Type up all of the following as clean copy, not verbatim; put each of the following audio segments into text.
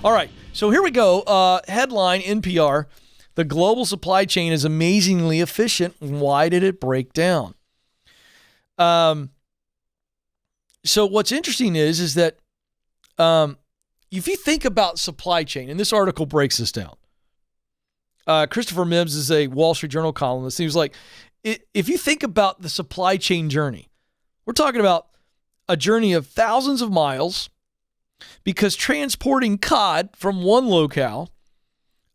All right, so here we go. Headline, NPR, the global supply chain is amazingly efficient. Why did it break down? So what's interesting is that if you think about supply chain, and this article breaks this down. Christopher Mims is a Wall Street Journal columnist. He was like, if you think about the supply chain journey, we're talking about a journey of thousands of miles, because transporting cod from one locale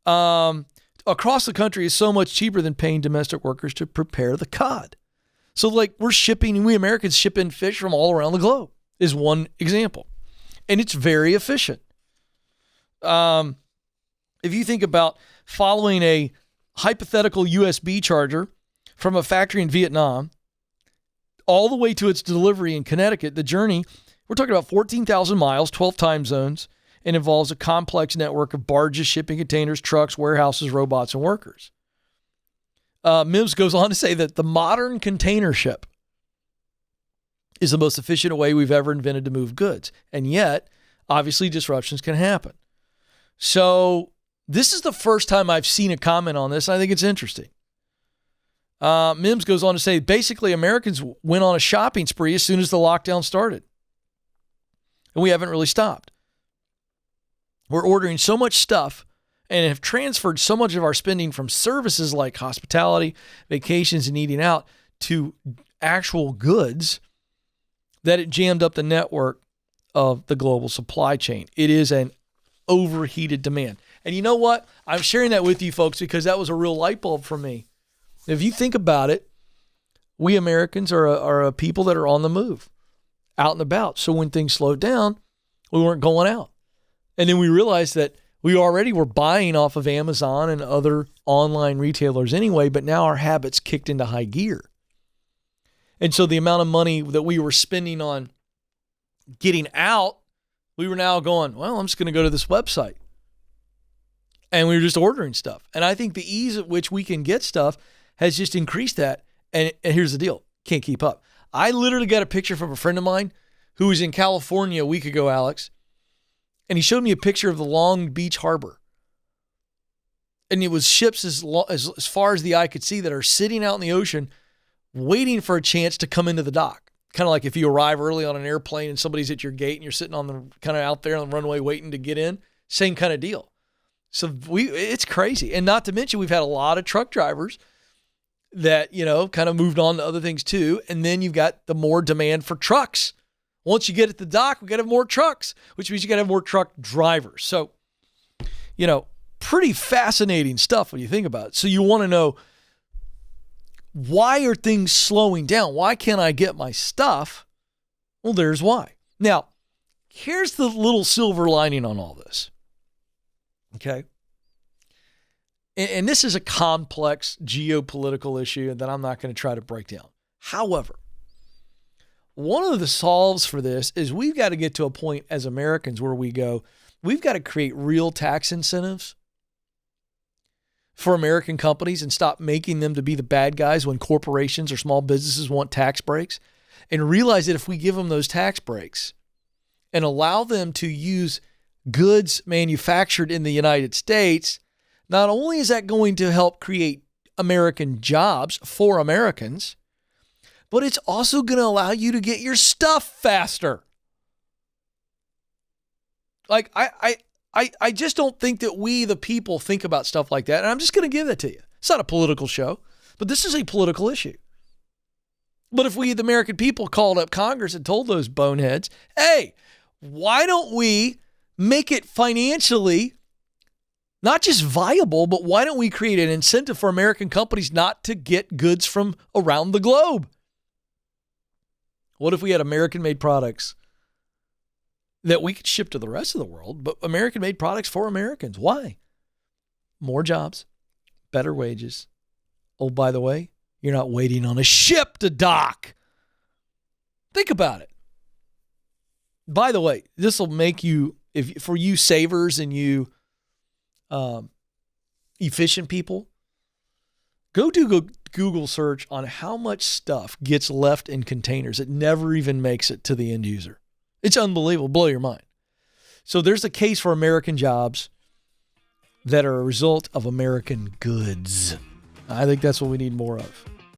across the country is so much cheaper than paying domestic workers to prepare the cod. So like we Americans ship in fish from all around the globe is one example. And it's very efficient. If you think about following a hypothetical USB charger from a factory in Vietnam all the way to its delivery in Connecticut, the journey, we're talking about 14,000 miles, 12 time zones, and involves a complex network of barges, shipping containers, trucks, warehouses, robots, and workers. Mims goes on to say that the modern container ship is the most efficient way we've ever invented to move goods. And yet, obviously, disruptions can happen. So this is the first time I've seen a comment on this. I think it's interesting. Mims goes on to say, basically, Americans went on a shopping spree as soon as the lockdown started. And we haven't really stopped. We're ordering so much stuff and have transferred so much of our spending from services like hospitality, vacations, and eating out to actual goods that it jammed up the network of the global supply chain. It is an overheated demand. And you know what? I'm sharing that with you folks because that was a real light bulb for me. If you think about it, we Americans are a people that are on the move, out and about. So when things slowed down, we weren't going out. And then we realized that we already were buying off of Amazon and other online retailers anyway, but now our habits kicked into high gear. And so the amount of money that we were spending on getting out, we were now going, well, I'm just going to go to this website. And we were just ordering stuff. And I think the ease at which we can get stuff has just increased that. And here's the deal. Can't keep up. I literally got a picture from a friend of mine who was in California a week ago, Alex. And he showed me a picture of the Long Beach Harbor. And it was ships as far as the eye could see that are sitting out in the ocean waiting for a chance to come into the dock. Kind of like if you arrive early on an airplane and somebody's at your gate and you're sitting on the kind of out there on the runway waiting to get in. Same kind of deal. So it's crazy. And not to mention, we've had a lot of truck drivers that, kind of moved on to other things too. And then you've got the more demand for trucks. Once you get at the dock, we got to have more trucks, which means you got to have more truck drivers. So, pretty fascinating stuff when you think about it. So you want to know, why are things slowing down? Why can't I get my stuff? Well, there's why. Now, here's the little silver lining on all this. Okay. And this is a complex geopolitical issue that I'm not going to try to break down. However, one of the solves for this is we've got to get to a point as Americans where we go, we've got to create real tax incentives for American companies and stop making them to be the bad guys when corporations or small businesses want tax breaks, and realize that if we give them those tax breaks and allow them to use goods manufactured in the United States, not only is that going to help create American jobs for Americans, but it's also going to allow you to get your stuff faster. Like, I just don't think that we, the people, think about stuff like that. And I'm just going to give that to you. It's not a political show, but this is a political issue. But if we, the American people, called up Congress and told those boneheads, hey, why don't we make it financially not just viable, but why don't we create an incentive for American companies not to get goods from around the globe? What if we had American-made products that we could ship to the rest of the world, but American-made products for Americans? Why? More jobs, better wages. Oh, by the way, you're not waiting on a ship to dock. Think about it. By the way, this will make you, for you savers and you efficient people, go do a Google search on how much stuff gets left in containers. It never even makes it to the end user. It's unbelievable. Blow your mind. So there's a case for American jobs that are a result of American goods. I think that's what we need more of.